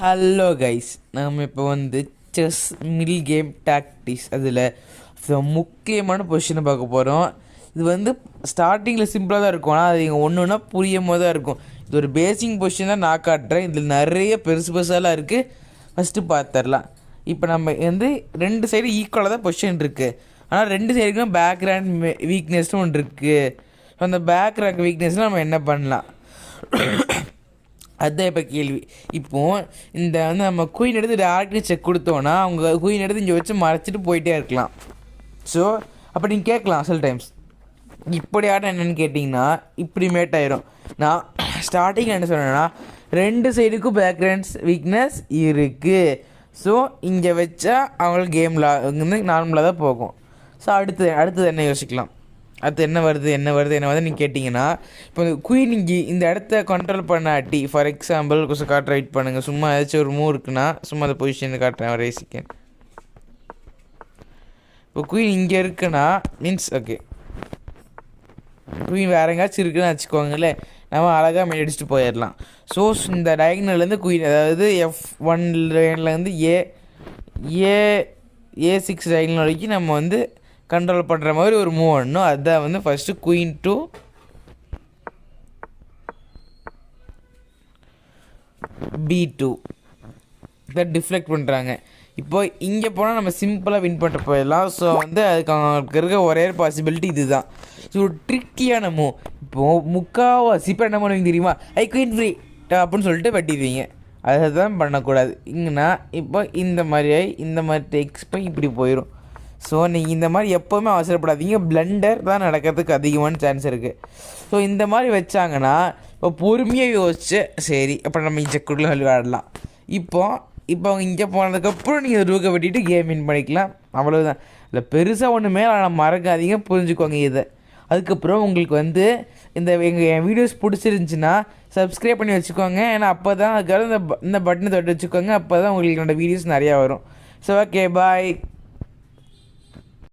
Hello guys, நம்ம இப்போ வந்து செஸ் மிடில் கேம் டாக்டிக்ஸ் அதில் முக்கியமான பொசிஷனை பார்க்க போகிறோம். இது வந்து ஸ்டார்டிங்கில் சிம்பிளாக தான் இருக்கும், ஆனால் அது இங்கே ஒன்று ஒன்றா புரியும் போது தான் இருக்கும். இது ஒரு பேசிக் பொசிஷன் தான் நான் காட்டுறேன். இதில் நிறைய பெருசு பெருசாலாம் இருக்குது. ஃபஸ்ட்டு பார்த்துடலாம். இப்போ நம்ம வந்து ரெண்டு சைடு ஈக்குவலாக தான் பொசிஷன் இருக்குது, ஆனால் ரெண்டு சைடுக்கும் பேக்ரவுண்ட் வீக்னஸ்னு ஒன்று இருக்குது. அந்த பேக்ரவுண்ட் வீக்னஸ்னால் நம்ம என்ன பண்ணலாம், அதுதான் இப்போ கேள்வி. இப்போது இந்த வந்து நம்ம குயின் எடுத்து டேரக்ட்லி செக் கொடுத்தோன்னா அவங்க குயின் எடுத்து இங்கே வச்சு மறைச்சிட்டு போயிட்டே இருக்கலாம். ஸோ அப்போ நீங்கள் கேட்கலாம் சில டைம்ஸ், இப்படி ஆட்டம் என்னென்னு கேட்டிங்கன்னா இப்படி மேட் ஆயிரும். நான் ஸ்டார்டிங் என்ன சொன்னேன்னா ரெண்டு சைடுக்கும் பேக்ரவுண்ட்ஸ் வீக்னஸ் இருக்குது. ஸோ இங்கே வச்சா அவங்களுக்கு கேமில் வந்து நார்மலாக தான் போகும். ஸோ அடுத்தது என்ன யோசிக்கலாம், அடுத்து என்ன வருது நீங்கள் கேட்டிங்கன்னா, இப்போ குயின் இங்கே இந்த இடத்த கண்ட்ரோல் பண்ணாட்டி, ஃபார் எக்ஸாம்பிள் கொஞ்சம் காட்ட ரைட் பண்ணுங்கள். சும்மா ஏதாச்சும் ஒரு மூவ் இருக்குன்னா சும்மா அந்த பொசிஷன் காட்டுறேன் ஒரு செகண்ட். இப்போ குயின் இங்கே இருக்குன்னா மீன்ஸ் ஓகே, குயின் வேறு எங்கேயாச்சும் இருக்குன்னு வச்சுக்கோங்களேன், நம்ம அழகாக அடிச்சுட்டு போயிடலாம். ஸோ இந்த டயக்னல்லேருந்து குயின், அதாவது F1 லைன்லேருந்து A6 டயக்னல் வரைக்கும் நம்ம வந்து கண்ட்ரோல் பண்ணுற மாதிரி ஒரு மூவ் பண்ணணும். அதுதான் வந்து ஃபஸ்ட்டு குயின் டு B2 இதை டிஃப்ளெக்ட் பண்ணுறாங்க. இப்போ இங்கே போனால் நம்ம சிம்பிளாக வின் பண்ணிட்டு போயிடலாம். ஸோ வந்து அதுக்கு அவங்களுக்கு இருக்க ஒரே பாசிபிலிட்டி இது தான். ஸோ ட்ரிக்கியான மூவ். இப்போது முக்கால்வாசி இப்போ என்ன பண்ணுவீங்க தெரியுமா, குயின் ஃப்ரீ அப்படின்னு சொல்லிட்டு வெட்டிடுவீங்க. அதை தான் பண்ணக்கூடாது. இங்கன்னா இப்போ இந்த மாதிரி டெக்ஸ் போய் இப்படி போயிடும். ஸோ நீங்கள் இந்த மாதிரி எப்போவுமே அவசரப்படாதீங்க, பிளண்டர் தான் நடக்கிறதுக்கு அதிகமான சான்ஸ் இருக்குது. ஸோ இந்த மாதிரி வச்சாங்கன்னா இப்போ பொறுமையாக யோசிச்சு சரி அப்புறம் நம்ம செக்குள்ள விளையாடலாம். இப்போ அவங்க இங்கே போனதுக்கப்புறம் நீங்கள் ரூக்கை வெட்டிட்டு கேம் வின் பண்ணிக்கலாம். அவ்வளோதான். இல்லை பெருசாக ஒன்றுமே நான் மறக்காதீங்க, புரிஞ்சுக்கோங்க இதை. அதுக்கப்புறம் உங்களுக்கு வந்து என் வீடியோஸ் பிடிச்சிருந்துச்சின்னா சப்ஸ்கிரைப் பண்ணி வச்சுக்கோங்க. ஏன்னா அப்போ தான் அதுக்காக இந்த பட்டனை தொட்டு வச்சுக்கோங்க, அப்போ தான் உங்களுக்கு என்னோடய வீடியோஸ் நிறையா வரும். ஸோ ஓகே, பாய்.